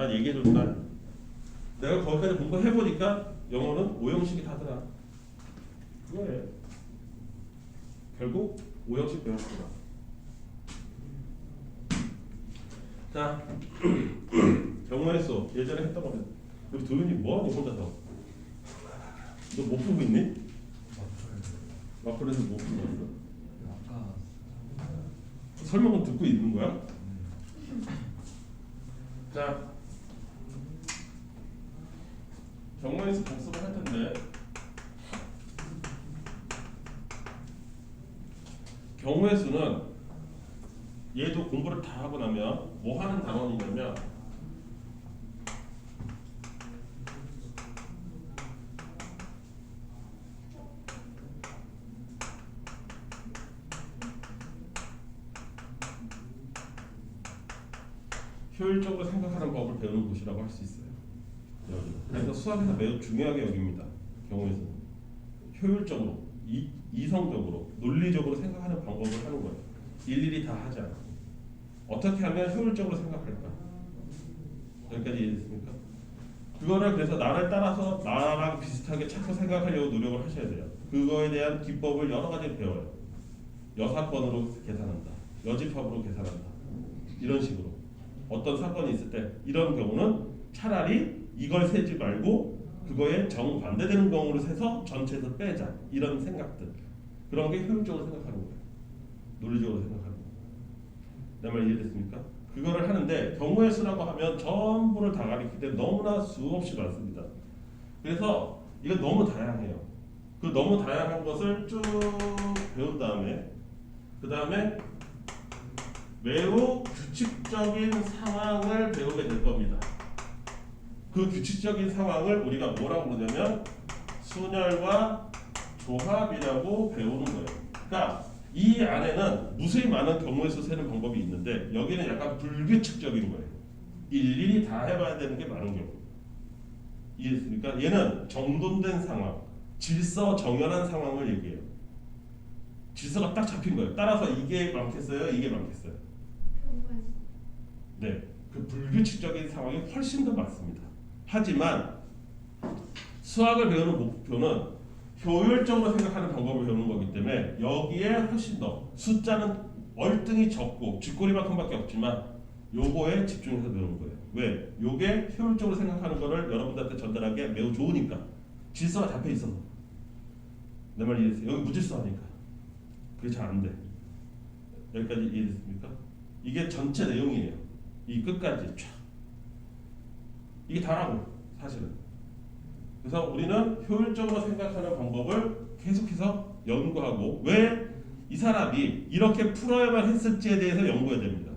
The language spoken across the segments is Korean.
난 얘기해줬다. 내가 거기까지 공부해보니까 영어는 오형식이 다더라. 그거예요. 결국 오형식 배웠구나. 자, 경우의 수 예전에 했던 거는 우리 도윤이 뭐하니 혼자서? 너 못 풀고 있니? 마플에서 못 풀고 있어? 아까 설명은 듣고 있는 거야? 자, 경우의 수 복습을 할 텐데 경우의 수는 얘도 공부를 다 하고 나면 뭐 하는 단원이냐면 효율적으로 생각하는 법을 배우는 곳이라고 할 수 있어요. 그래서 수학에서 매우 중요하게 여깁니다. 경우의 수는 효율적으로, 이성적으로, 논리적으로 생각하는 방법을 하는 거예요. 일일이 다 하지 않고 어떻게 하면 효율적으로 생각할까? 여기까지 이해됐습니까? 그거를 그래서 나를 따라서 나랑 비슷하게 자꾸 생각하려고 노력을 하셔야 돼요. 그거에 대한 기법을 여러 가지를 배워요. 여사건으로 계산한다, 여집합으로 계산한다, 이런 식으로 어떤 사건이 있을 때 이런 경우는 차라리 이걸 세지 말고 그거에 정반대되는 경우를 세서 전체에서 빼자, 이런 생각들, 그런 게 효율적으로 생각하는 거예요. 논리적으로 생각하는 거예요. 내 말 이해됐습니까? 그거를 하는데 경우의 수라고 하면 전부를 다 가리키기 때문에 너무나 수없이 많습니다. 그래서 이건 너무 다양해요. 그 너무 다양한 것을 쭉 배운 다음에 그 다음에 매우 규칙적인 상황을 배우게 될 겁니다. 그 규칙적인 상황을 우리가 뭐라고 부르냐면 순열과 조합이라고 배우는 거예요. 그러니까 이 안에는 무수히 많은 경우의 수 세는 방법이 있는데 여기는 약간 불규칙적인 거예요. 일일이 다 해봐야 되는 게 많은 경우. 이해했습니까? 얘는 정돈된 상황, 질서 정연한 상황을 얘기해요. 질서가 딱 잡힌 거예요. 따라서 이게 많겠어요? 이게 많겠어요? 네, 그 불규칙적인 상황이 훨씬 더 많습니다. 하지만 수학을 배우는 목표는 효율적으로 생각하는 방법을 배우는 거기 때문에 여기에 훨씬 더 숫자는 월등히 적고 쥐꼬리만큼밖에 없지만 요거에 집중해서 배우는 거예요. 왜? 요게 효율적으로 생각하는 거를 여러분들한테 전달하기에 매우 좋으니까. 질서가 잡혀 있어서. 내 말 이해됐어요? 여기 무질서 하니까 그게 잘 안 돼. 여기까지 이해됐습니까? 이게 전체 내용이에요. 이 끝까지 쫙. 이게 다라고 사실은. 그래서 우리는 효율적으로 생각하는 방법을 계속해서 연구하고 왜 이 사람이 이렇게 풀어야만 했을지에 대해서 연구해야 됩니다.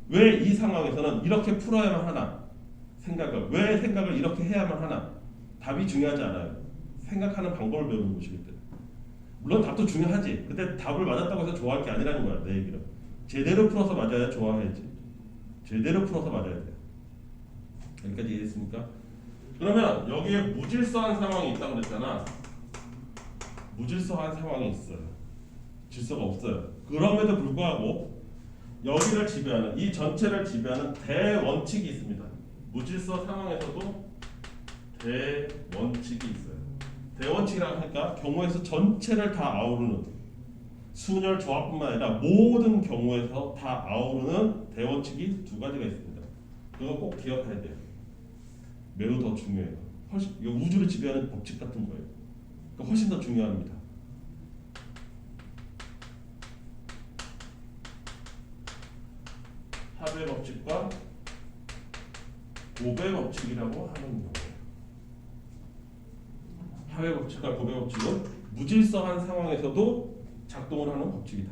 왜 이 상황에서는 이렇게 풀어야만 하나? 왜 생각을 이렇게 해야만 하나? 답이 중요하지 않아요. 생각하는 방법을 배우는 것이기 때문에. 물론 답도 중요하지. 근데 답을 맞았다고 해서 좋아할 게 아니라는 거야, 내 얘기는. 제대로 풀어서 맞아야 좋아해야지. 제대로 풀어서 맞아야 돼요. 여기까지 이해했습니까? 그러면 여기에 무질서한 상황이 있다고 그랬잖아. 무질서한 상황이 있어요. 질서가 없어요. 그럼에도 불구하고 여기를 지배하는, 이 전체를 지배하는 대원칙이 있습니다. 무질서 상황에서도 대원칙이 있어요. 대원칙이라고 하니까 경우에서 전체를 다 아우르는, 순열 조합뿐만 아니라 모든 경우에서 다 아우르는 대원칙이 두 가지가 있습니다. 그거 꼭 기억해야 돼요. 매우 더 중요해요. 훨씬 이거 우주를 지배하는 법칙 같은 거예요. 그러니까 훨씬 더 중요합니다. 합의 법칙과 고배 법칙이라고 하는 거예요. 합의 법칙과 고배 법칙은 무질서한 상황에서도 작동을 하는 법칙이다.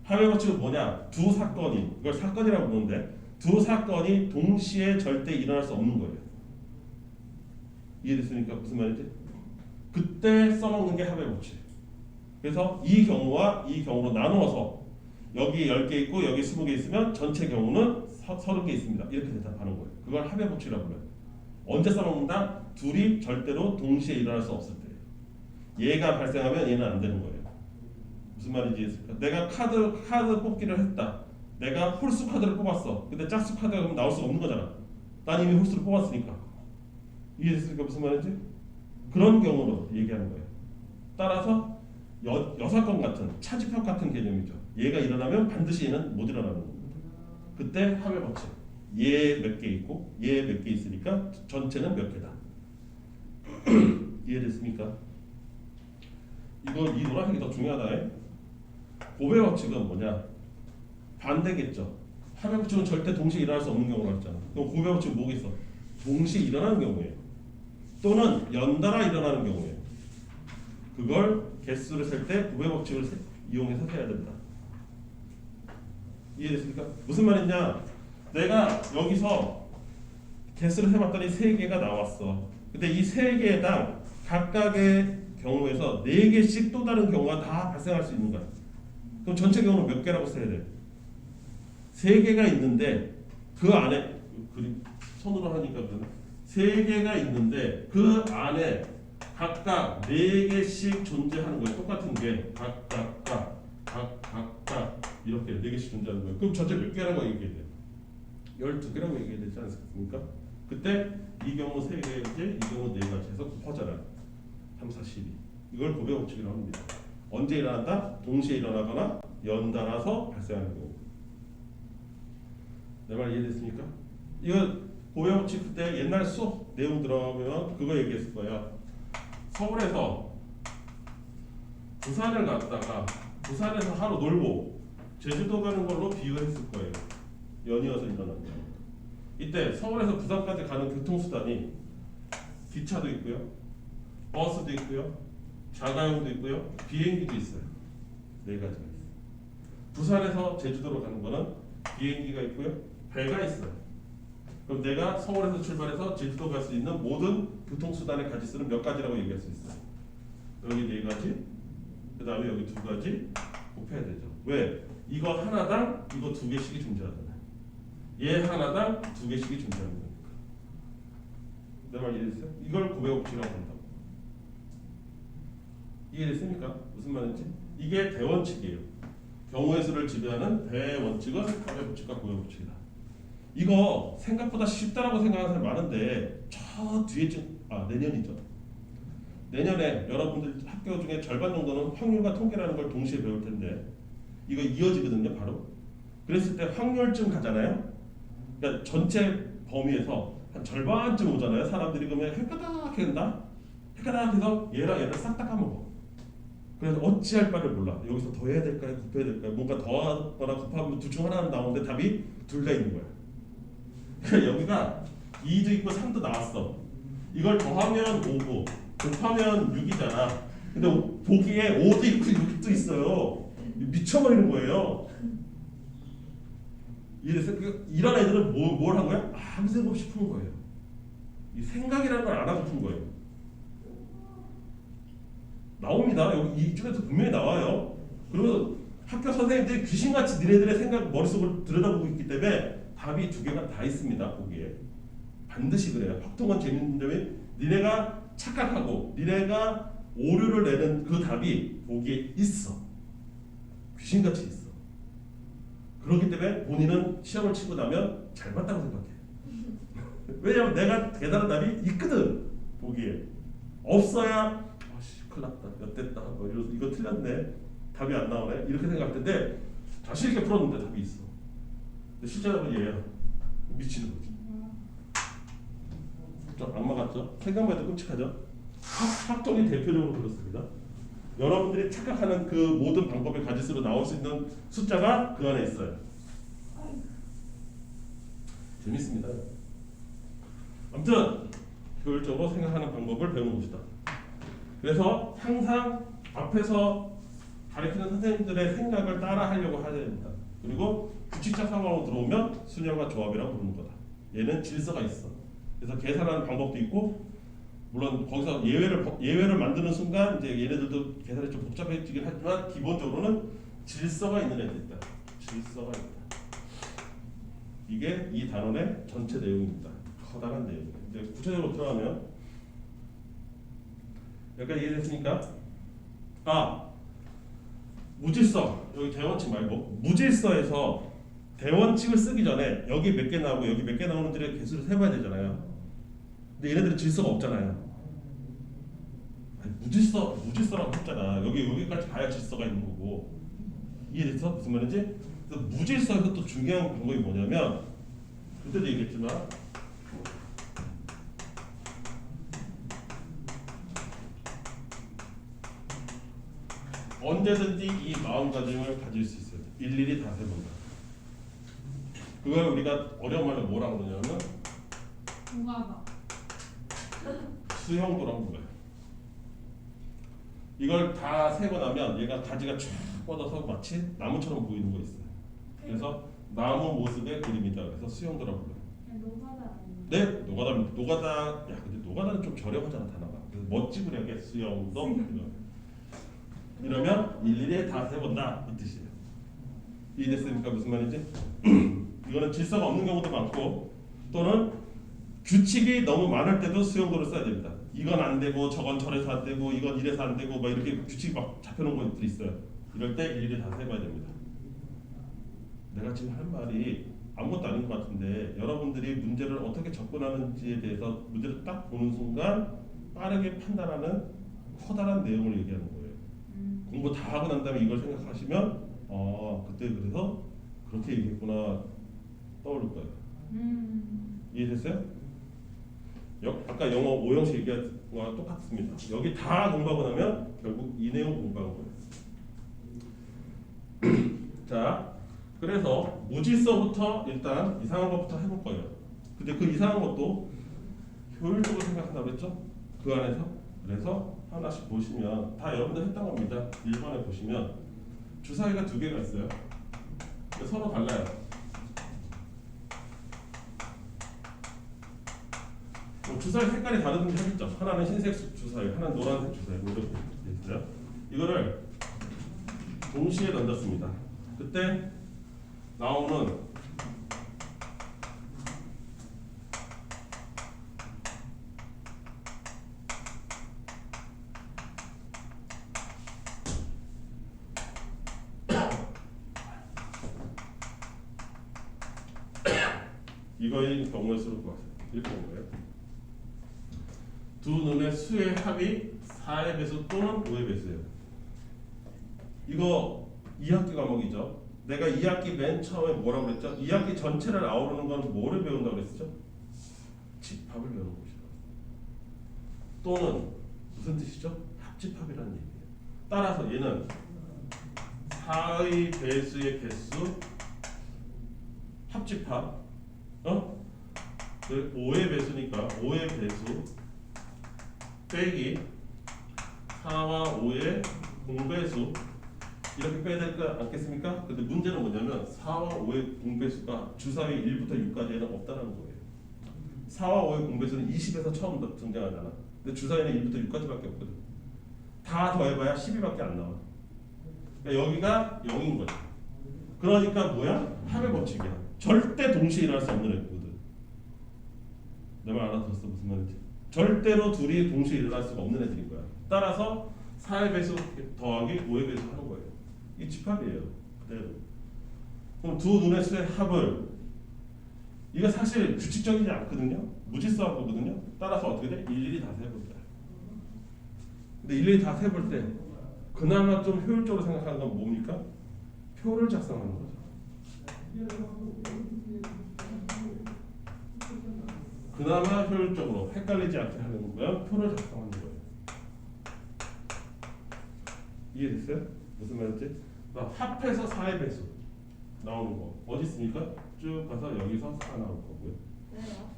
합의 법칙은 뭐냐? 두 사건이, 이걸 사건이라고 부르는데 두 사건이 동시에 절대 일어날 수 없는 거예요. 이해됐습니까? 무슨 말인지? 그때 써먹는 게 합의 법칙. 그래서 이 경우와 이 경우로 나누어서 여기 10개 있고 여기 20개 있으면 전체 경우는 30개 있습니다. 이렇게 대답하는 거예요. 그걸 합의 법칙이라고 불러요. 언제 써먹는다? 둘이 절대로 동시에 일어날 수 없을 때. 얘가 발생하면 얘는 안 되는 거예요. 무슨 말인지 이해했습니까? 내가 카드 뽑기를 했다. 내가 홀수 카드를 뽑았어. 근데 짝수 카드가 그럼 나올 수 없는 거잖아. 난 이미 홀수를 뽑았으니까. 이해됐습니까? 무슨 말인지? 그런 경우로 얘기하는 거예요. 따라서 여사건 같은 차집합 같은 개념이죠. 얘가 일어나면 반드시 얘는 못 일어나는 겁니다. 그때 합의 법칙. 얘 몇 개 있고 얘 몇 개 있으니까 전체는 몇 개다. 이해됐습니까? 이 노란색이 더 중요하다. 고배 법칙은 뭐냐? 반대겠죠. 합의 법칙은 절대 동시에 일어날 수 없는 경우가 있잖아. 그럼 고배 법칙은 뭐겠어? 동시에 일어나는 경우예요. 또는 연달아 일어나는 경우예요. 그걸 개수를 셀 때 고배 법칙을 이용해서 세야 된다. 이해됐습니까? 무슨 말이냐? 내가 여기서 개수를 세봤더니 3개가 나왔어. 근데 이 3개당 각각의 경우에서 4개씩 또 다른 경우가 다 발생할 수 있는 거야. 그럼 전체 경우는 몇 개라고 써야 돼? 3개가 있는데 그 안에 손으로 하니까 그러네. 3개가 있는데 그 안에 각각 4개씩 존재하는 거예요. 똑같은 게 각각 이렇게 4개씩 존재하는 거예요. 그럼 전체 몇 개라고 얘기해야 돼요? 12개라고 얘기해야 되지 않습니까? 그때 이 경우 3개인지 이 경우 4가지 해서 곱하잖아요. 3, 4, 12. 이걸 고배 법칙이라고 합니다. 언제 일어난다? 동시에 일어나거나 연달아서 발생하는 경우. 내 말 이해됐습니까? 이거 고배 법칙 그때 옛날 수업 내용 들어가면 그거 얘기했을 거야. 서울에서 부산을 갔다가 부산에서 하루 놀고 제주도 가는 걸로 비유했을 거예요. 연이어서 일어난 거예요. 이때 서울에서 부산까지 가는 교통수단이 기차도 있고요, 버스도 있고요, 자가용도 있고요, 비행기도 있어요. 4가지가 있어요. 부산에서 제주도로 가는 거는 비행기가 있고요, 배가 있어요. 그럼 내가 서울에서 출발해서 제주도 갈 수 있는 모든 교통수단의 가지수는 몇 가지라고 얘기할 수 있어요? 여기 4가지, 그 다음에 여기 2가지 곱해야 되죠. 왜? 이거 하나당 이거 2개씩이 존재하잖아요. 얘 하나당 2개씩이 존재하는 거니까. 내 말 이해됐어요? 이걸 고배 법칙이라고 한다고. 이해됐습니까? 무슨 말인지? 이게 대원칙이에요. 경우의 수를 지배하는 대원칙은 합의 법칙과 고배 법칙이다. 이거 생각보다 쉽다라고 생각하는 사람 많은데 저 뒤에쯤 내년이죠. 내년에 여러분들 학교 중에 절반 정도는 확률과 통계라는 걸 동시에 배울 텐데 이거 이어지거든요. 바로. 그랬을 때 확률쯤 가잖아요. 그러니까 전체 범위에서 한 절반쯤 오잖아요. 사람들이 그러면 헷가닥 한다. 헷가닥 해서 얘랑 얘를 싹 다 까먹어. 그래서 어찌할 바를 몰라. 여기서 더 해야 될까요? 곱해야 될까요? 뭔가 더하거나 곱하면 둘 중 하나는 나오는데 답이 둘 다 있는 거야. 그러니까 여기가 2도 있고 3도 나왔어. 이걸 더하면 5고 곱하면 6이잖아. 근데 보기에 5도 있고 6도 있어요. 미쳐버리는 거예요. 이래서 이런 애들은 뭘 한 거야? 아무 생각 없이 푸는 거예요. 이 생각이라는 걸 안 하고 푼 거예요. 나옵니다. 여기 이쪽에서 분명히 나와요. 그리고 학교 선생님들이 귀신같이 니네들의 생각 머릿속을 들여다보고 있기 때문에 답이 2개가 다 있습니다. 보기에 반드시 그래요. 확통은 재밌는 점이 니네가 착각하고 니네가 오류를 내는 그 답이 보기에 있어. 귀신같이 있어. 그렇기 때문에 본인은 시험을 치고 나면 잘 봤다고 생각해. 왜냐면 내가 대단한 답이 있거든. 보기에 없어야 큰일 났다, 엿됐다, 이거 틀렸네, 답이 안 나오네 이렇게 생각할 텐데 자신 있게 풀었는데 답이 있어. 근데 실제로 얘야 미치는 거지. 좀 악마 같죠? 생각만 해도 끔찍하죠? 학종이 대표적으로 그렇습니다. 여러분들이 착각하는 그 모든 방법의 가지수로 나올 수 있는 숫자가 그 안에 있어요. 재밌습니다. 아무튼 효율적으로 생각하는 방법을 배우는 것이다. 그래서 항상 앞에서 가르치는 선생님들의 생각을 따라 하려고 해야 됩니다. 그리고 규칙적 상황으로 들어오면 순열과 조합이라고 부르는 거다. 얘는 질서가 있어. 그래서 계산하는 방법도 있고, 물론 거기서 예외를 만드는 순간 이제 얘네들도 계산이 좀 복잡해지긴 하지만 기본적으로는 질서가 있는 애들이다. 질서가 있다. 이게 이 단원의 전체 내용입니다. 커다란 내용. 이제 구체적으로 들어가면 여기까지 이해됐습니까? 무질서, 여기 대원칙 말고 무질서에서 대원칙을 쓰기 전에 여기 몇 개 나오고 여기 몇 개 나오는지를 개수를 세봐야 되잖아요. 근데 얘네들은 질서가 없잖아요. 아니, 무질서라고 했잖아. 여기까지 가야 질서가 있는 거고. 이해됐어? 무슨 말인지? 그래서 무질서에서 또 중요한 방법이 뭐냐면 그때도 얘기했지만 언제든지 이 마음가짐을 가질 수 있어요. 일일이 다 세본다. 그걸 우리가 어려운 말로 뭐라고 그러냐면 공하다. 수형도라고 불러요. 이걸 다 세고 나면 얘가 가지가 쫙 뻗어서 마치 나무처럼 보이는 거 있어요. 그래서 나무 모습의 그림이다. 그래서 수형도라고 불러요. 노가다 아니에요? 네, 노가다입니다. 노가다. 야, 근데 노가다는 좀 저렴하잖아 단어가. 그래서 멋지구려게 수형도 이러면 일일이 다 세본다 이 뜻이에요. 이해됐습니까? 무슨 말인지? 이거는 질서가 없는 경우도 많고 또는 규칙이 너무 많을 때도 수용도를 써야 됩니다. 이건 안 되고 저건 저래서 안 되고 이건 이래서 안 되고 막 이렇게 규칙이 막 잡혀놓은 것들이 있어요. 이럴 때 일일이 다 세봐야 됩니다. 내가 지금 할 말이 아무것도 아닌 것 같은데 여러분들이 문제를 어떻게 접근하는지에 대해서 문제를 딱 보는 순간 빠르게 판단하는 커다란 내용을 얘기하는 거예요. 공부 다 하고 난 다음에 이걸 생각하시면 그때 그래서 그렇게 얘기했구나 떠오를 거예요. 이해됐어요? 아까 영어 오형식 얘기한 거랑 똑같습니다. 여기 다 공부하고 나면 결국 이 내용 공부한 거예요. 자, 그래서 무질서부터 일단 이상한 것부터 해볼 거예요. 근데 그 이상한 것도 효율적으로 생각한다고 그랬죠? 그 안에서. 그래서 하나씩 보시면 다 여러분들 했던 겁니다. 1번에 보시면 주사위가 두 개가 있어요. 근데 서로 달라요. 주사위 색깔이 다르든지 하겠죠. 하나는 흰색 주사위, 하나는 노란색 주사위 이렇게 돼 있어요. 이거를 동시에 던졌습니다. 그때 나오는 이거의 경우의 수를 구하세요. 이렇게 된 거예요. 두 놈의 수의 합이 4의 배수 또는 5의 배수예요. 이거 2학기 과목이죠. 내가 2학기 맨 처음에 뭐라고 그랬죠? 2학기 전체를 아우르는 건 뭐를 배운다고 그랬죠? 집합을 배우는 것이다. 또는 무슨 뜻이죠? 합집합이라는 얘기예요. 따라서 얘는 4의 배수의 개수 합집합 5의 배수니까 5의 배수 빼기 4와 5의 공배수 이렇게 빼야 될 거 않겠습니까? 근데 문제는 뭐냐면 4와 5의 공배수가 주사위 1부터 6까지에는 없다는 거예요. 4와 5의 공배수는 20에서 처음 등장하잖아. 근데 주사위는 1부터 6까지밖에 없거든. 다 더해봐야 12밖에 안 나와. 그러니까 여기가 0인 거죠. 그러니까 뭐야? 합의 법칙이야. 절대 동시에 일어날 수 없는 애거든. 내 말 알아들었어? 무슨 말인지? 절대로 둘이 동시에 일어날 수가 없는 애들인 거야. 따라서 4의 배수 더하기 5의 배수 하는 거예요. 이 집합이에요. 그대로. 그럼 두 눈의 수의 합을 이거 사실 규칙적이지 않거든요. 무질서한 거거든요. 따라서 어떻게 돼? 일일이 다 세볼때. 근데 일일이 다 세볼 때 그나마 좀 효율적으로 생각하는 건 뭡니까? 표를 작성하는 거죠. 그나마 효율적으로 헷갈리지 않게 하는 거면 표를 작성하는 거예요. 이해됐어요? 무슨 말인지? 합해서 4의 배수 나오는 거 어디 있습니까? 쭉 가서 여기서 4 나올 거고요. 왜요?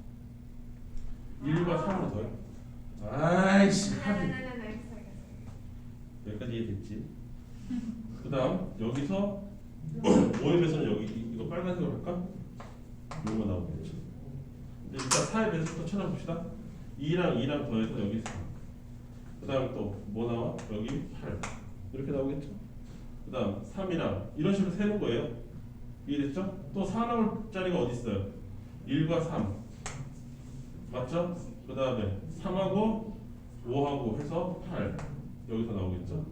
1과 3으로 더해. 아이씨 합이 네네네네. 여기까지 이해됐지? 그 다음 여기서 5의 배수는 여기 이거 빨간색으로 할까? 이거 나오겠죠. 일단 4의 배수부터 찾아봅시다. 2랑 2랑 더해서 여기 4. 그 다음 또 뭐 나와? 여기 8 이렇게 나오겠죠. 그 다음 3이랑 이런 식으로 세는 거예요. 이해됐죠? 또 4 나올 자리가 어디 있어요? 1과 3 맞죠? 그 다음에 3하고 5하고 해서 8 여기서 나오겠죠.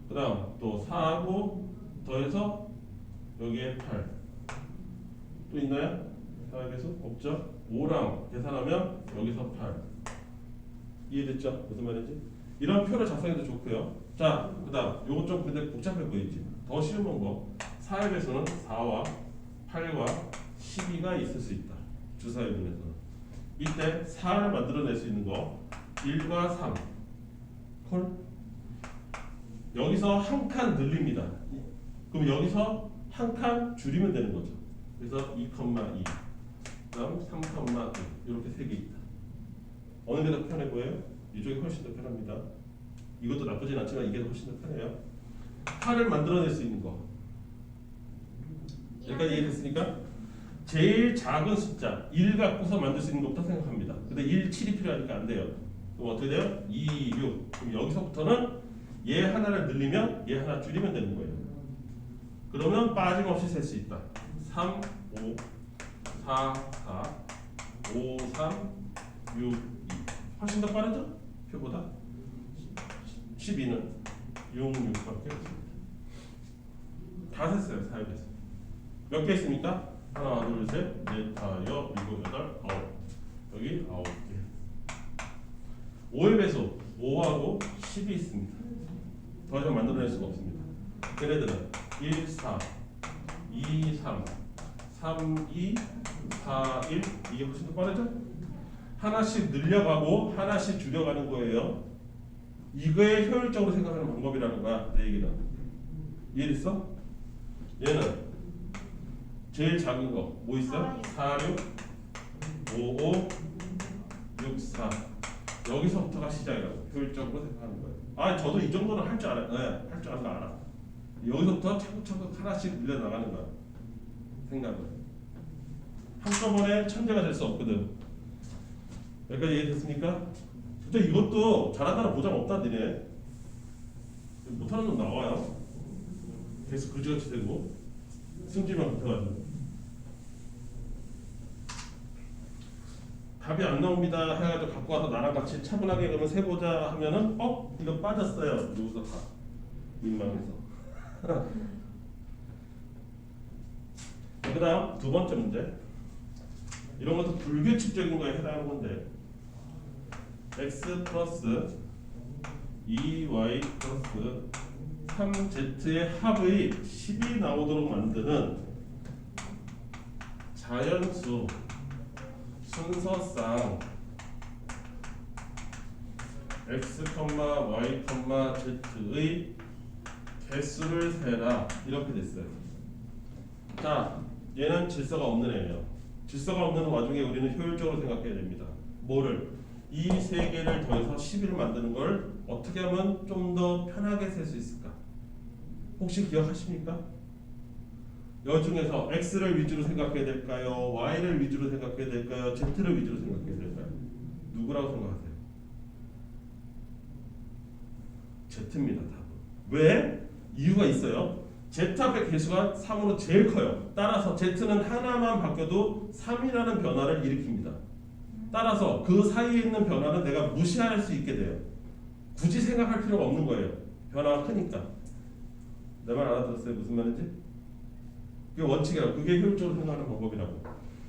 그 다음 또 4하고 더해서 여기에 8 또 있나요? 사역에서 없죠? 5랑 계산하면 여기서 8. 이해됐죠? 무슨 말인지? 이런 표를 작성해도 좋고요. 자, 그 다음 요거 좀 근데 복잡해 보이지? 더 쉬운 거 4획에서는 4와 8과 12가 있을 수 있다. 주사위분에서는. 이때 4를 만들어낼 수 있는 거 1과 3 콜? 여기서 한 칸 늘립니다. 그럼 여기서 한 칸 줄이면 되는 거죠. 그래서 2,2 그다음 3,1 이렇게 세 개 있다. 어느 게 더 편해 보여요? 이쪽이 훨씬 더 편합니다. 이것도 나쁘진 않지만 이게 훨씬 더 편해요. 8을 만들어낼 수 있는 거. 여기까지 이해됐습니까? 제일 작은 숫자 1 갖고서 만들 수 있는 것부터 생각합니다. 근데 1, 7이 필요하니까 안 돼요. 그럼 어떻게 돼요? 2, 6. 그럼 여기서부터는 얘 하나를 늘리면 얘 하나 줄이면 되는 거예요. 그러면 빠짐없이 셀 수 있다. 3, 5, 4, 4, 5, 3, 6, 2. 훨씬 더 빠르죠? 표보다. 12는 6, 6밖에 없습니다. 다 셌어요. 사역에서. 몇 개 있습니까? 하나, 둘, 셋, 넷, 다, 여, 일곱, 여덟, 아홉. 여기 9개. 5의 배수 5하고 10이 있습니다. 더 이상 만들어낼 수가 없습니다. 걔네들은 1, 4, 2, 3, 3, 2, 4, 1. 이게 훨씬 더 빠르죠? 하나씩 늘려가고 하나씩 줄여가는 거예요. 이거에 효율적으로 생각하는 방법이라는 거야. 내 얘기는. 이해됐어? 얘는 제일 작은 거 뭐 있어? 4, 6, 5, 5, 6, 4. 여기서부터가 시작이라고. 효율적으로 생각하는 거예요. 아, 저도 이 정도는 할 줄 알아요. 네, 할 줄 아는 거 알아. 여기서부터 차곡차곡 하나씩 늘려 나가는 거야. 생각을. 한꺼번에 천재가 될 수 없거든. 여기까지 이해됐습니까? 진짜 이것도 잘한다는 보장 없다 니네. 못하는 놈 나와요. 계속 그지같이 되고 승질만 붙어가지고 답이 안 나옵니다 해가지고 갖고 와서 나랑 같이 차분하게 그러면 세보자 하면은 이거 빠졌어요. 여기서 다 민망해서. 그 다음 두 번째 문제. 이런 것도 불규칙적인 거에 해당하는 건데 x 플러스 2y 플러스 3z의 합의 10이 나오도록 만드는 자연수 순서상 x, y, z의 개수를 세라 이렇게 됐어요. 자, 얘는 질서가 없는 애예요. 질서가 없는 와중에 우리는 효율적으로 생각해야 됩니다. 뭐를? 이 세 개를 더해서 11을 만드는 걸 어떻게 하면 좀 더 편하게 셀 수 있을까? 혹시 기억하십니까? 여 중에서 x를 위주로 생각해야 될까요? y를 위주로 생각해야 될까요? z를 위주로 생각해야 될까요? 누구라고 생각하세요? z입니다. 답은. 왜? 이유가 있어요. z 앞의 개수가 3으로 제일 커요. 따라서 z는 하나만 바뀌어도 3이라는 변화를 일으킵니다. 따라서 그 사이에 있는 변화는 내가 무시할 수 있게 돼요. 굳이 생각할 필요가 없는 거예요. 변화가 크니까. 내 말 알아들었어요? 무슨 말인지? 그게 원칙이라고. 그게 효율적으로 생각하는 방법이라고.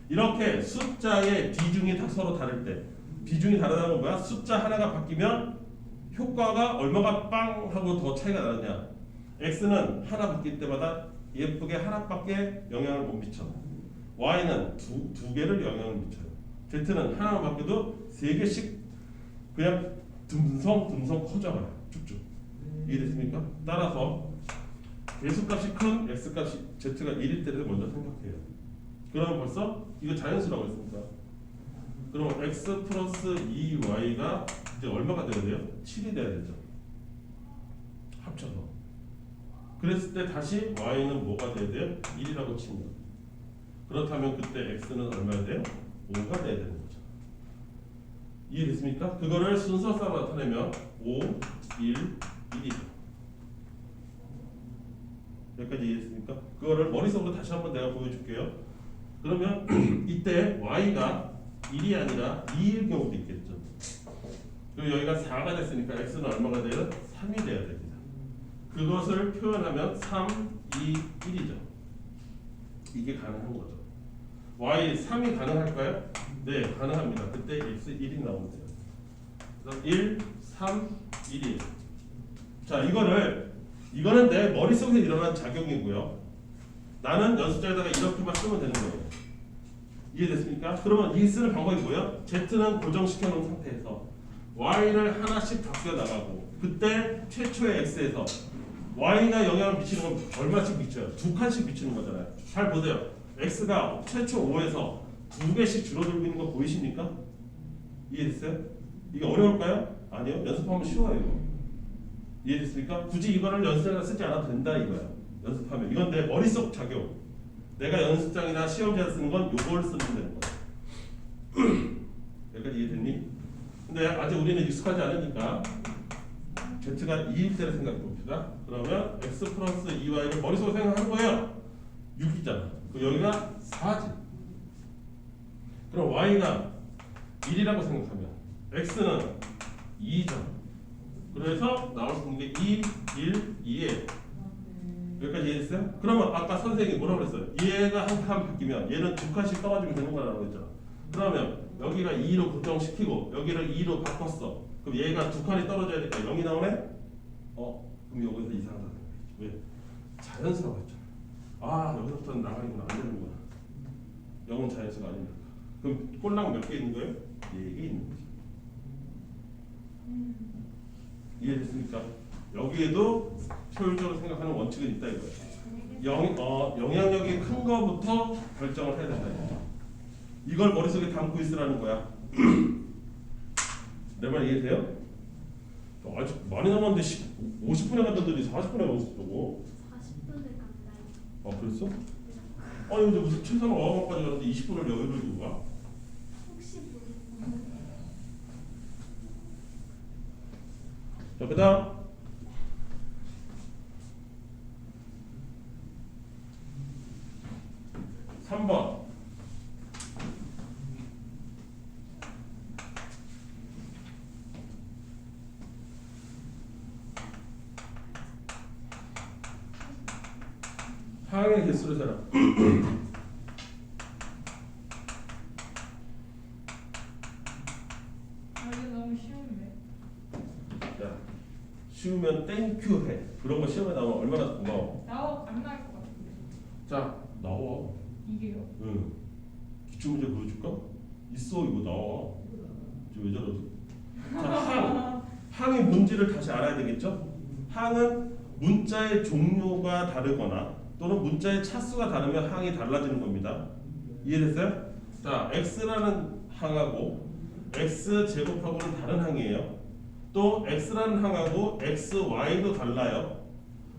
이렇게 숫자의 비중이 다 서로 다를 때, 비중이 다르다는 건 뭐야? 숫자 하나가 바뀌면 효과가 얼마가 빵 하고 더 차이가 나느냐. x는 하나 바뀔 때마다 예쁘게 하나밖에 영향을 못 미쳐. y는 두 개를 영향을 미쳐요. z는 하나만 바뀌어도 세 개씩 그냥 듬성듬성 커져가요. 쭉쭉. 이해됐습니까? 따라서 개수값이 큰 x값이 z가 1일 때를 먼저 생각해요. 그러면 벌써 이거 자연수라고 했습니다. 그럼 x 플러스 2y가 이제 얼마가 돼야 돼요? 7이 돼야 되죠. 합쳐서. 그랬을 때 다시 y는 뭐가 돼야 돼요? 1이라고 칩니다. 그렇다면 그때 x는 얼마야 돼요? 5가 돼야 되는 거죠. 이해됐습니까? 그거를 순서상 나타내면 5, 1, 1이죠. 여기까지 이해됐습니까? 그거를 머릿속으로 다시 한번 내가 보여줄게요. 그러면 이때 y가 1이 아니라 2일 경우도 있겠죠. 그리고 여기가 4가 됐으니까 x는 얼마가 돼요? 3이 돼야 됩니다. 그것을 표현하면 3, 2, 1이죠. 이게 가능한 거죠. y 3이 가능할까요? 네, 가능합니다. 그때 x 1이 나오면 돼요. 그래서 1, 3, 1이에요. 자, 이거는 내 머릿속에 일어난 작용이고요. 나는 연습장에다가 이렇게만 쓰면 되는 거예요. 이해됐습니까? 그러면 이 쓰는 방법이 뭐예요? z는 고정시켜 놓은 상태에서 y를 하나씩 바뀌어 나가고, 그때 최초의 x에서 y가 영향을 미치는 건 얼마씩 미쳐요? 두 칸씩 미치는 거잖아요. 잘 보세요. x가 최초 5에서 두 개씩 줄어들고 있는 거 보이십니까? 이해됐어요? 이게 어려울까요? 아니요. 연습하면 쉬워요. 이거. 이해됐습니까? 굳이 이거를 연습장에 쓰지 않아도 된다 이거야. 연습하면. 이건 내 머릿속 작용. 내가 연습장이나 시험지에 쓰는 건 요걸 쓰면 되는 거야. 여기까지 이해됐니? 근데 아직 우리는 익숙하지 않으니까 z가 2일 때를 생각해 봅시다. 그러면 x 플러스 2y를 머릿속으로 생각하는 거예요. 6이잖아. 그럼 여기가 4지. 그럼 y가 1이라고 생각하면 x는 2죠. 그래서 나올 수 있는 게 2, 1, 2에 여기까지 이해했어요? 그러면 아까 선생님이 뭐라고 그랬어요? 얘가 한 칸 바뀌면 얘는 두 칸씩 떨어지면 되는 거라고 했잖아. 그러면 여기가 2로 고정시키고 여기를 2로 바꿨어. 그럼 얘가 두 칸이 떨어져야 되니까 0이 나오네? 그럼 여기서 이상하다. 왜? 자연수라고 했잖아. 아, 여기서부터는 나가니구나. 안 되는구나. 0은 자연수가 아닙니다. 그럼 꼴랑 몇 개 있는 거예요? 4개 있는 거지. 이해됐습니까? 여기에도 효율적으로 생각하는 원칙은 있다 이거예요. 영향력이 큰 거부터 결정을 해야 된다 이거예요. 이걸 머릿속에 담고 있으라는 거야. 내 말 이해돼요? 아직 많이 남았는데 50분에 갔던들이 40분에 오셨다고. 40분을 간다요. 아, 그랬어? 아니 근데 무슨 최선 5학년까지 가는데 20분을 여유를 두고 가? 혹시 모르는 자, 그 다음 삼 번 항의 개수를 세라. 이게 너무 쉬운데. 야, 쉬우면 땡큐 해. 그런 거 시험에 나오면 얼마나 고마워. 안 나올 것 같은데. 자, 나와. 이게요? 응. 기출문제 보여줄까? 있어, 이거 나와. 왜 저러지? 자, 항의 문제를 다시 알아야 되겠죠? 항은 문자의 종류가 다르거나 또는 문자의 차수가 다르면 항이 달라지는 겁니다. 이해됐어요? 자, x라는 항하고 x 제곱하고는 다른 항이에요. 또 x라는 항하고 x, y도 달라요.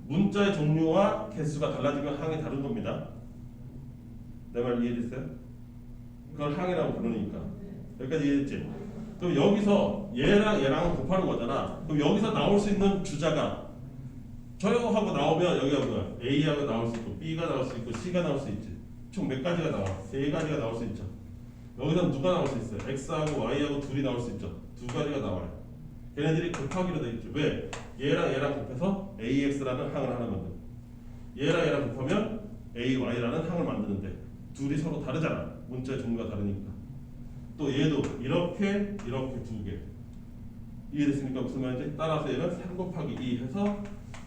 문자의 종류와 개수가 달라지면 항이 다른 겁니다. 내 말 이해됐어요? 그걸 항이라고 부르니까. 여기까지 이해됐지? 그럼 여기서 얘랑 얘랑 곱하는 거잖아. 그럼 여기서 나올 수 있는 주자가 저요 하고 나오면 여기가 뭐야? A하고 나올 수 있고 B가 나올 수 있고 C가 나올 수 있지. 총 몇 가지가 나와? 세 가지가 나올 수 있죠. 여기서 누가 나올 수 있어요? X하고 Y하고 둘이 나올 수 있죠. 두 가지가 나와요. 걔네들이 곱하기로 돼 있죠. 왜? 얘랑 곱해서 AX라는 항을 하나 만든다. 얘랑 곱하면 AY라는 항을 만드는데 둘이 서로 다르잖아. 문자의 종류가 다르니까. 또 얘도 이렇게 두 개. 이해됐습니까? 무슨 말인지? 따라서 얘는 3 곱하기 2 해서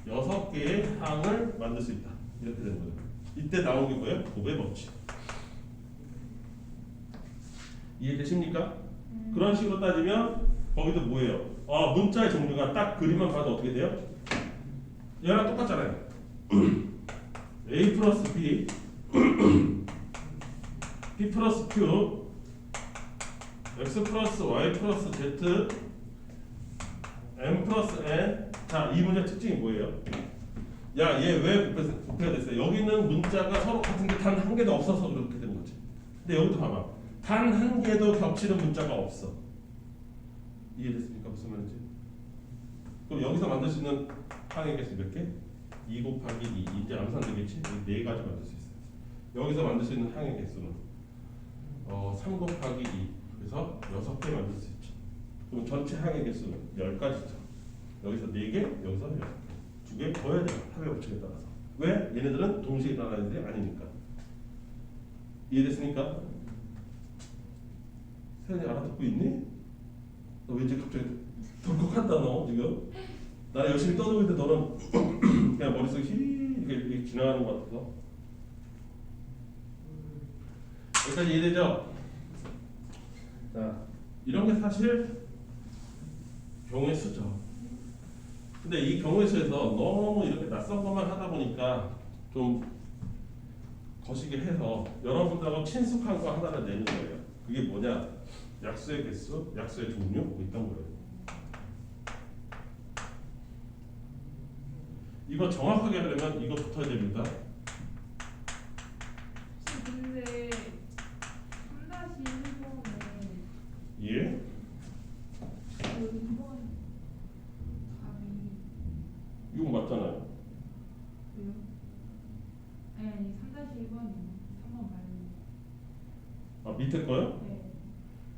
6개의 항을 만들 수 있다. 이렇게 되는 거예요. 이때 나온 게 뭐예요? 곱의 법칙. 이해되십니까? 그런 식으로 따지면 거기도 뭐예요? 문자의 종류가 딱 그림만 봐도 어떻게 돼요? 얘랑 똑같잖아요. A 플러스 B P 플러스 Q X 플러스 Y 플러스 Z M 플러스 N. 자, 이 문제 특징이 뭐예요? 야, 얘 왜 곱해가 됐어요? 여기는 문자가 서로 같은 게 단 한 개도 없어서 그렇게 된 거지. 근데 여기도 봐봐. 단 한 개도 겹치는 문자가 없어. 이해됐습니까? 무슨 말인지? 그럼 여기서 만들 수 있는 항의 개수 몇 개? 2 곱하기 2. 이제 암산 되겠지? 4가지 만들 수 있어요. 여기서 만들 수 있는 항의 개수는 3 곱하기 2. 그래서 6개 만들 수 있죠. 그럼 전체 항의 개수는 10가지죠. 여기서 4개, 여기서 6개. 2개 더해야 돼요. 합의 법칙에 따라서. 왜? 얘네들은 동시에 일어나는 애들이 아니니까. 이해됐습니까? 세연이 알아듣고 있니? 너 왠지 갑자기 덜컥한다 너 지금. 나 열심히 떠들고 있는데 너는 그냥 머릿속에 이렇게 지나가는 것 같아서. 여기까지 이해되죠? 자, 이런 게 사실 경우의 수죠. 근데 이 경우의 수에서 너무 이렇게 낯선 것만 하다 보니까 좀 거시게 해서 여러분들하고 친숙한 거 하나를 내는 거예요. 그게 뭐냐? 약수의 개수, 약수의 종류 뭐 있던 거예요. 이거 정확하게 하려면 이거 붙어야 됩니다. 근데 3-1번에 예? 그 2번 답이 이거 맞잖아요. 왜요? 아니 3-1번이 3번 말고. 아 밑에 거요? 네.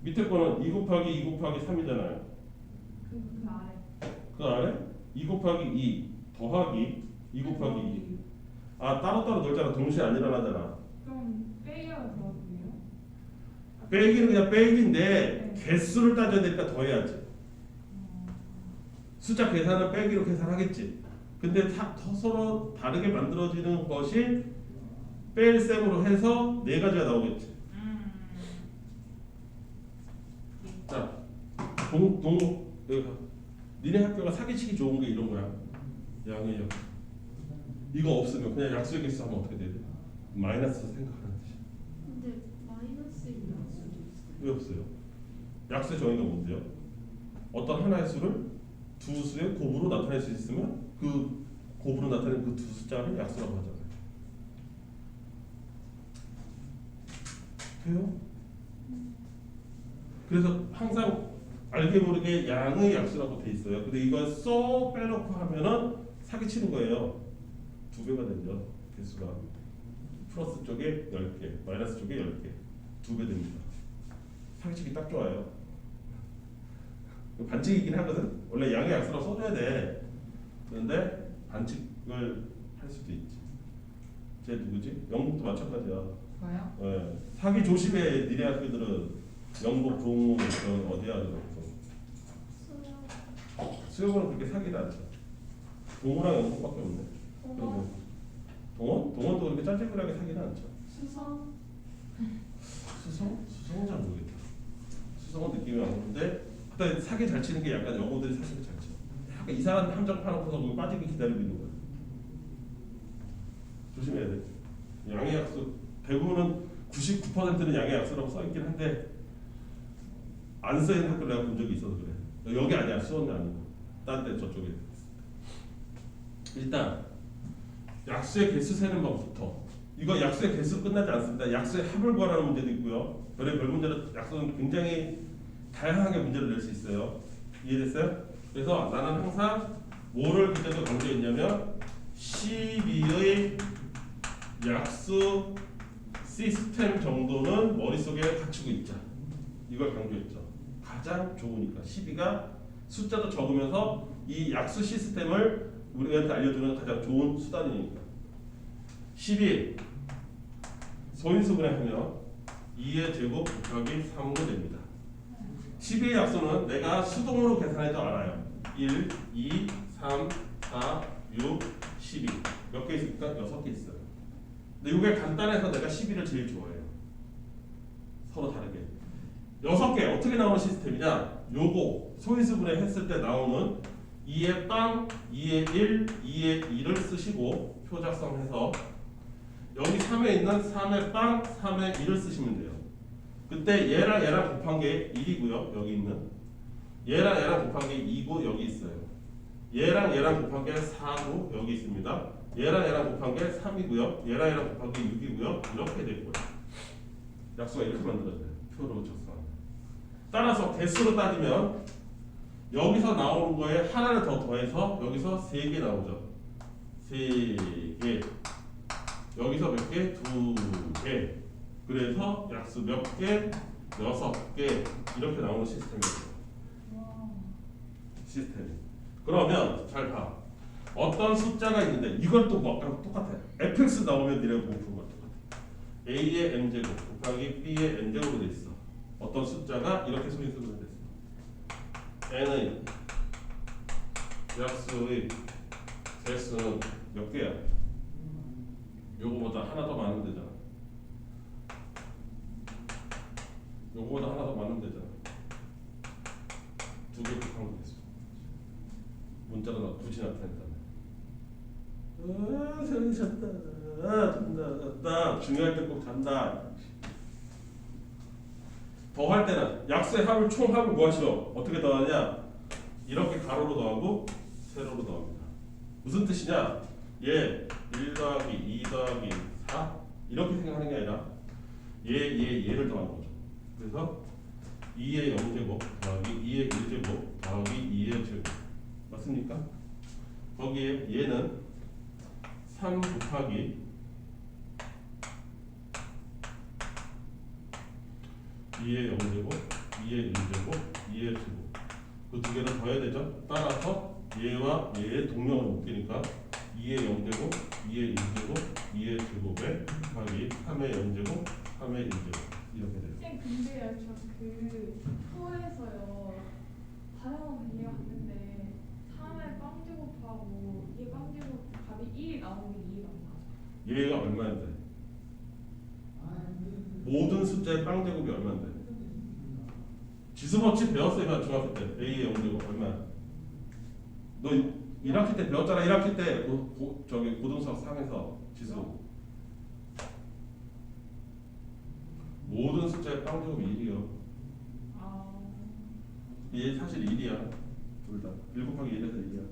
밑에 거는 2 곱하기 2 곱하기 3이잖아요. 그 아래. 그 아래 2 곱하기 2 더하기 2 곱하기 2. 아 따로따로 놀잖아. 동시에 안 일어나잖아. 그럼 빼기가 더하고요? 빼기는 그냥 빼기인데 개수를 따져야 되니까 더해야지. 숫자 계산은 빼기로 계산하겠지. 근데 더 서로 다르게 만들어지는 것이 뺄셈으로 해서 네 가지가 나오겠지. 자, 여기 가. 니네 학교가 사기치기 좋은 게 이런 거야. 양의 역. 이거 없으면 그냥 약수의 개수 하면 어떻게 돼야 돼? 마이너스 생각하는 뜻이. 근데 마이너스 왜 없어요? 약수의 정의가 뭔데요? 어떤 하나의 수를 두 수의 곱으로 나타낼 수 있으면 그 곱으로 나타낸 그 두 숫자를 약수라고 하잖아요. 돼요? 그래서 항상 알게 모르게 양의 약수라고 돼 있어요. 근데 이걸 쏙 빼놓고 하면은 사기치는 거예요. 2배가 되죠. 개수가 플러스 쪽에 10개, 마이너스 쪽에 10개, 2배 됩니다. 사기치기 딱 좋아요. 반칙이긴 하거든. 원래 양의 약수라고 써줘야 돼. 그런데 반칙을 할 수도 있지. 쟤 누구지? 영국도 마찬가지야. 뭐요? 네. 사기 조심해. 니네 학교들은 영국, 동우, 어디야? 수요 수영은 그렇게 사기를 안 쳐. 동우랑 영국밖에 없네. 그리고 동원도 그렇게 짤짤하게 사기는 안 쳐. 수성 수성은 잘 모르겠다. 수성은 느낌이 안 오는데 일단 사기 잘 치는 게 약간 영어들이 사기를 잘 쳐. 약간 이상한 함정 파놓고서 그거 빠지기 기다리고 있는 거야. 조심해야 돼. 양의 약수 대부분은 99%는 양의 약수라고 써있긴 한데 안 써있는 학교를 내가 본 적이 있어서 그래. 여기 아니야. 수원이 아니고 딴 데 저쪽에. 일단 약수의 개수 세는 법부터. 이거 약수의 개수 끝나지 않습니다. 약수의 합을 구하라는 문제도 있고요. 별의 문제로 약수는 굉장히 다양하게 문제를 낼 수 있어요. 이해됐어요? 그래서 나는 항상 뭐를 그때도 강조했냐면 12의 약수 시스템 정도는 머릿속에 갖추고 있자. 이걸 강조했죠. 가장 좋으니까 12가 숫자도 적으면서 이 약수 시스템을 우리한테 알려주는 가장 좋은 수단이니까. 12 소인수분해 하면 2의 제곱 곱하기 3으로 됩니다. 12의 약수는 내가 수동으로 계산해도 알아요. 1, 2, 3, 4, 6, 12 몇 개 있습니까? 6개 있어요. 근데 이게 간단해서 내가 12를 제일 좋아해요. 서로 다르게 6개 어떻게 나오는 시스템이냐? 요거 소인수분해 했을 때 나오는 2의 빵, 2의 1, 2의 2를 쓰시고 표 작성해서 여기 3에 있는 3의 빵, 3의 1을 쓰시면 돼요. 그때 얘랑 곱한 게 1이고요. 여기 있는 얘랑 곱한 게 2고 여기 있어요. 얘랑 곱한 게 4고 여기 있습니다. 얘랑 곱한 게 3이고요. 얘랑 곱한 게 6이고요. 이렇게 되고요. 약수가 이렇게 만들어져요. 표로 작성하면. 따라서 개수로 따지면 여기서 나오는 거에 하나를 더 더해서 여기서 3개 나오죠. 3개. 여기서 몇 개? 2개. 그래서 약수 몇 개? 6개. 이렇게 나오는 시스템이에요. 시스템. 그러면 잘 봐. 어떤 숫자가 있는데 이걸 또 뭐 아까 똑같아. fx 나오면 니네가 뭐 푸는 거 똑같아. A의 m제곱 곱하기 B의 n제곱으로 돼 있어. 어떤 숫자가 이렇게 소인수분해 됐어. n의 약수의 개수는 몇 개야? 요거보다 하나 더 많으면 되잖아. 요거보다 하나 더 많으면 되잖아. 두 개 곱하면 됐어. 문자가 굳이 나타낸다네. 세상이 잤다. 잔다. 중요할 때 꼭 잔다. 더할 때는 약수의 합을 총합을 구하시오. 어떻게 더하냐? 이렇게 가로로 더하고 세로로 더합니다. 무슨 뜻이냐? 얘 1 더하기 2 더하기 4 이렇게 생각하는 게 아니라 얘를 더하는 거죠. 그래서 2의 0제곱 더하기 2의 1제곱 더하기 2의 제곱 맞습니까? 거기에 얘는 3 곱하기 2의 0제곱 2의 1제곱 2의 제곱 그 두 개를 더해야 되죠. 따라서 얘와 얘의 동력을 묶이니까 2의 0제곱 2의 1제곱 2의 제곱에 곱하기 3의 0제곱 3의 1제곱 이렇게 돼요. 쌤 근데요 저그 표에서요 다른 건 이해갔는데 3의 빵제곱하고 2의 빵제곱 값이 1이 나오는 게 이해가 안 가죠. 얘가 얼마인데? 모든 숫자의 빵제곱이 얼마인데? 지수법칙 배웠으면 중학교 때 A의 0제곱 얼마야? 너 1학기 때 배웠잖아. 1학기 때 저기 고등수학 3에서 지수 모든 숫자의 빵제곱이 1이요. 아 얘 사실 1이야. 둘 다 1 곱하기 1에서 1이야.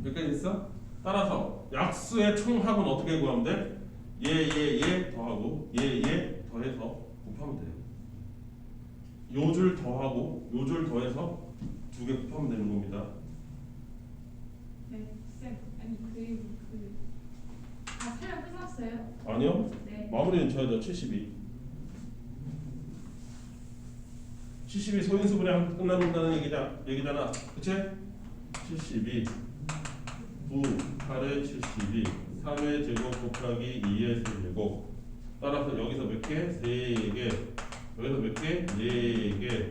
여기까지 있어? 따라서 약수의 총합은 어떻게 구하면 돼? 얘 더하고 얘 더해서 곱하면 돼요. 요 줄 더하고 요 줄 더해서 두 개 곱하면 되는 겁니다. 네, 쌤 아니 그리고 설명 끝났어요? 아니요. 네. 마무리는 저희도 72. 72 소인수분해 끝난다는 얘기잖아. 그치? 72 9, 8의 72 3의 제곱 곱하기 2의 세제곱 따라서 여기서 몇 개? 3개 여기서 몇 개? 4개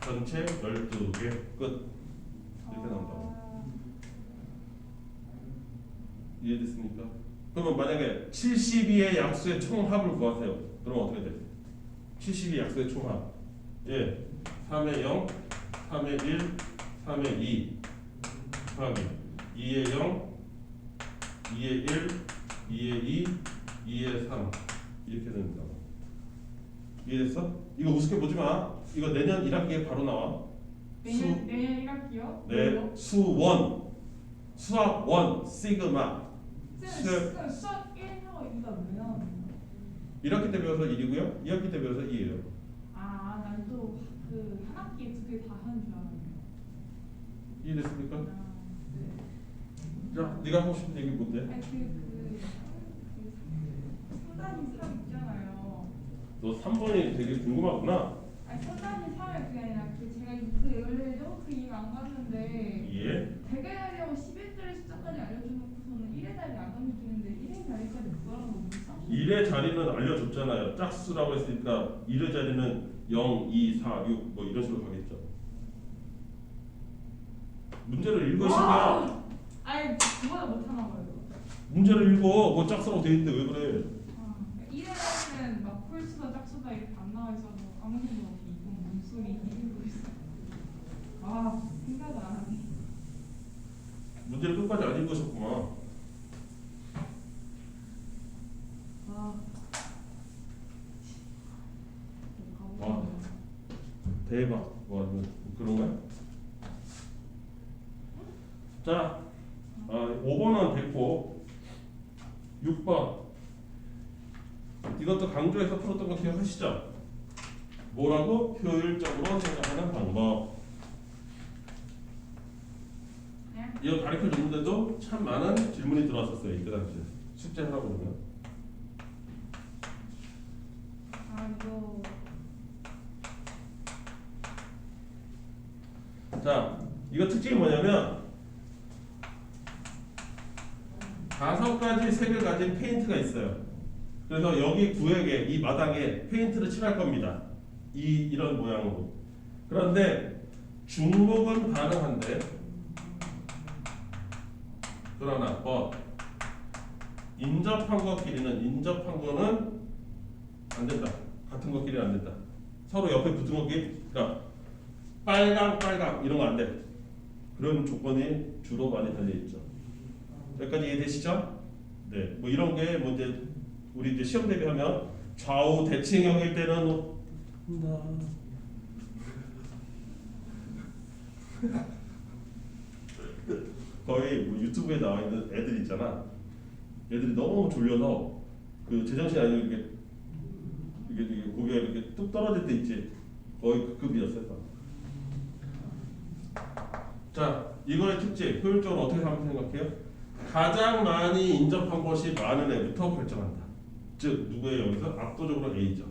전체 12개 끝 이렇게 나온다고. 이해됐습니까? 그러면 만약에 72의 약수의 총합을 구하세요. 그럼 어떻게 돼? 72 약수의 총합 예 3의 0, 3의 1, 3의 2 곱하기 2의 0, 2의 1, 2의 2, 2의 3 이렇게 된다. 이해됐어? 이거 우습게 보지 마. 이거 내년 1학기에 바로 나와. 내년 1학기요? 네, 수원, 수학 1, 시그마. 쌤 수학 1하고 2가 왜 나오는 거예요? 1학기 때 배워서 1이고요. 2학기 때 배워서 2예요. 난 또 그 한 학기에 두 개 다 하는 줄 알았네요. 이해됐습니까? 네. 자, 네가 하고 싶은 얘기 뭔데? 아니 그 3단위 3 있잖아요. 너 3번이 되게 궁금하구나. 아니 3단위 3이 그게 아니라 제가 그 원래도 그 이해가 안 갔는데 예? 100의 자리하고 10의 숫자까지 알려주놓고서는 1의 자리 안 알려주는데 1의 자리까지 구하라고 너무 쌍 1의 자리는 알려줬잖아요. 짝수라고 했으니까 1의 자리는 0, 2, 4, 6 뭐 이런 식으로 가겠죠. 문제를 읽으시면 아니 그거는 못하나 봐요. 문제를 읽어. 뭐 짝수라고 돼 있는데 왜 그래? 1의 자리는 막 홀수다 짝수다 이렇게 안 나와 있어서 아무 생각 없이 이건 뭔 소리 읽고 있어. 생각을 안 하네. 문제를 끝까지 안 읽으셨구만. 와, 대박. 뭐 그런 거야? 자, 5번은 됐고 6번 이것도 강조해서 풀었던 거 기억하시죠? 뭐라고? 효율적으로 생각하는 방법. 네? 이거 가르쳐 줬는데도 참 많은 질문이 들어왔었어요. 이때 당시에 숙제 하라고 그러면. 이거 자, 이거 특징이 뭐냐면 5가지 색을 가진 페인트가 있어요. 그래서 여기 구역에 이 마당에 페인트를 칠할 겁니다. 이런 모양으로. 그런데 중복은 가능한데 그러나 인접한 거는 안 된다. 같은 것끼리는 안 된다. 서로 옆에 붙은 것끼리 그러니까 빨강 이런 거 안 돼. 그런 조건이 주로 많이 달려 있죠. 여기까지 이해되시죠? 네. 뭐 이런 게 뭐 이제 우리 이제 시험 대비하면 좌우 대칭형일 때는 거의 뭐 유튜브에 나와 있는 애들 있잖아. 애들이 너무 졸려서 그 제정신 아니고 이게 고개가 이렇게 뚝 떨어질 때 있지. 거의 그 급이었어요. 자, 이거의 특징, 효율적으로 어떻게 생각해요? 가장 많이 인접한 것이 많은 애부터 결정한다. 즉, 누구예요? 여기서 압도적으로 A죠.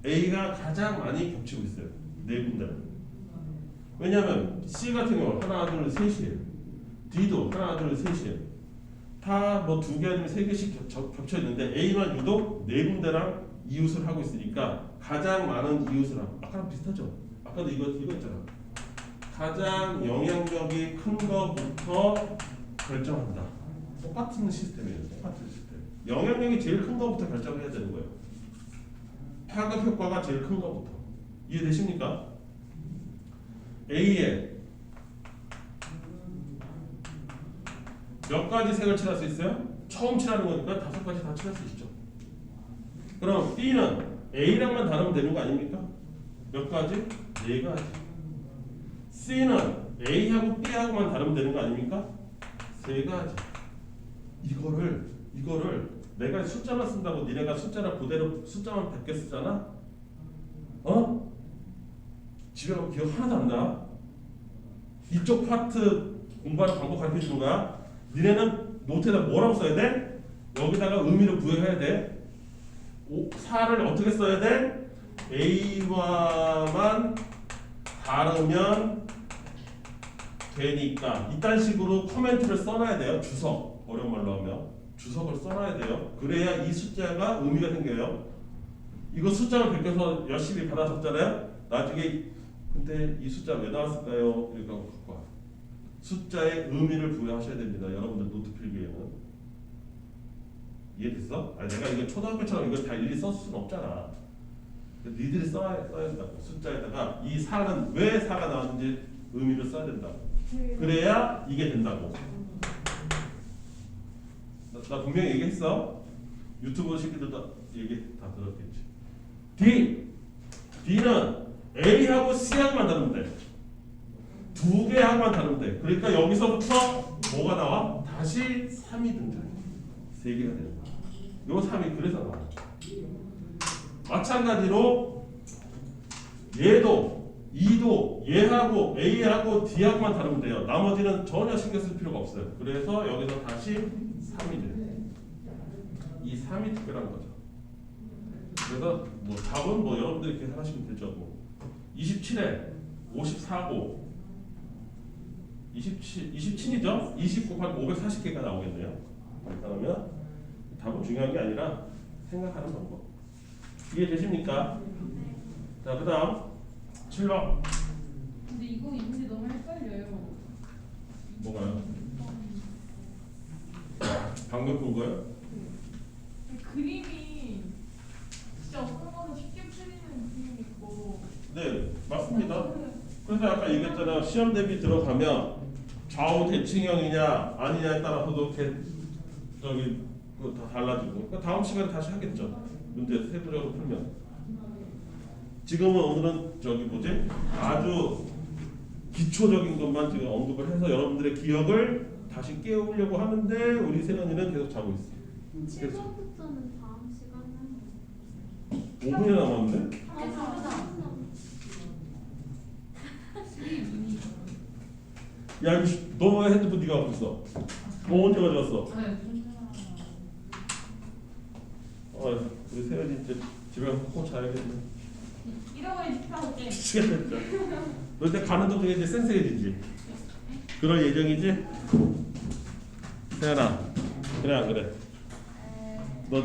A가 가장 많이 겹치고 있어요. 네 군데는. 왜냐하면 C 같은 경우 하나, 둘, 셋이에요. D도 하나, 둘, 셋이에요. 다 뭐 2개 아니면 3개씩 겹쳐 있는데 A만 유독 네 군데랑 이웃을 하고 있으니까 가장 많은 이웃을 하고 아까랑 비슷하죠? 아까도 이거 있잖아. 가장 영향력이 큰 거부터 결정한다. 똑같은 시스템이에요. 똑같은 시스템. 영향력이 제일 큰 거부터 결정을 해야 되는 거예요. 파급 효과가 제일 큰 거부터. 이해되십니까? A에 몇 가지 색을 칠할 수 있어요? 처음 칠하는 거니까 5가지 다 칠할 수 있죠. 그럼 B는 A랑만 다르면 되는 거 아닙니까? 몇 가지? 4가지. C는 A하고 B하고만 다르면 되는 거 아닙니까? 3가지. 이거를 내가 숫자만 쓴다고 니네가 숫자를 그대로 숫자만 100개 쓰잖아? 집에 가면 기억 하나도 안 나. 이쪽 파트 공부하는 방법 가르쳐 주는 거야. 니네는 노트에다 뭐라고 써야 돼? 여기다가 의미를 부여해야 돼. 4를 어떻게 써야 돼? A와만 다르면 되니까 이딴 식으로 코멘트를 써놔야 돼요. 주석, 어려운 말로 하면 주석을 써놔야 돼요. 그래야 이 숫자가 의미가 생겨요. 이거 숫자를 베껴서 열심히 받아 적잖아요. 나중에 근데 이 숫자 왜 나왔을까요? 이렇게 하고 갖고 와. 숫자에 의미를 부여하셔야 됩니다. 여러분들 노트 필기에는. 이해됐어? 아니 내가 이거 초등학교처럼 이걸 다 일일이 썼을 수는 없잖아. 니들이 써야 된다고. 숫자에다가 이 4는 왜 4가 나왔는지 의미를 써야 된다고. 그래야 이게 된다고. 나 분명히 얘기했어. 유튜브 시키들도 얘기 다 들었겠지. D는 A하고 C하고만 다르면 돼. 2개하고만 다르면 돼. 그러니까 여기서부터 뭐가 나와? 다시 3이 등장해. 3개가 되는 거야. 요 3이 그래서 나와. 마찬가지로 얘도 E도 얘하고 A하고 D하고만 다르면 돼요. 나머지는 전혀 신경 쓸 필요가 없어요. 그래서 여기서 다시 3이 돼. 이 3이 특별한 거죠. 그래서 뭐 답은 뭐 여러분들이 계산하시면 되죠. 뭐 27에 54고 27이죠? 20 곱하기 540개가 나오겠네요. 그러면 답은 중요한 게 아니라 생각하는 방법. 이해되십니까? 자, 그 다음 7번. 근데 이거 있는지 너무 헷갈려요. 뭐가요? 방금 본 거요? 그림이 진짜 어떤 거는 쉽게 풀리는 그림이 있고. 네, 맞습니다. 그래서 아까 얘기했잖아요. 시험 대비 들어가면 좌우 대칭형이냐 아니냐에 따라서도 다 달라지고. 그러니까 다음 시간에 다시 하겠죠. 문제 세부적으로 풀면. 지금은 오늘은 아주 기초적인 것만 지금 언급을 해서 여러분들의 기억을 다시 깨우려고 하는데 우리 세연이는 계속 자고 있어. 7번부터는 다음 시간에 5분이 남았는데? 야, 너 핸드폰 네가 갖고 있어. 너 언제 가져왔어? 우리 세연이 이제 집에 가서 꼭 자야겠네. 잃어버린 식사할게. 미치겠다. 너 이제 가는 도중에 이제 센스해지지? 그럴 예정이지? 세연아, 그래 안 그래? 너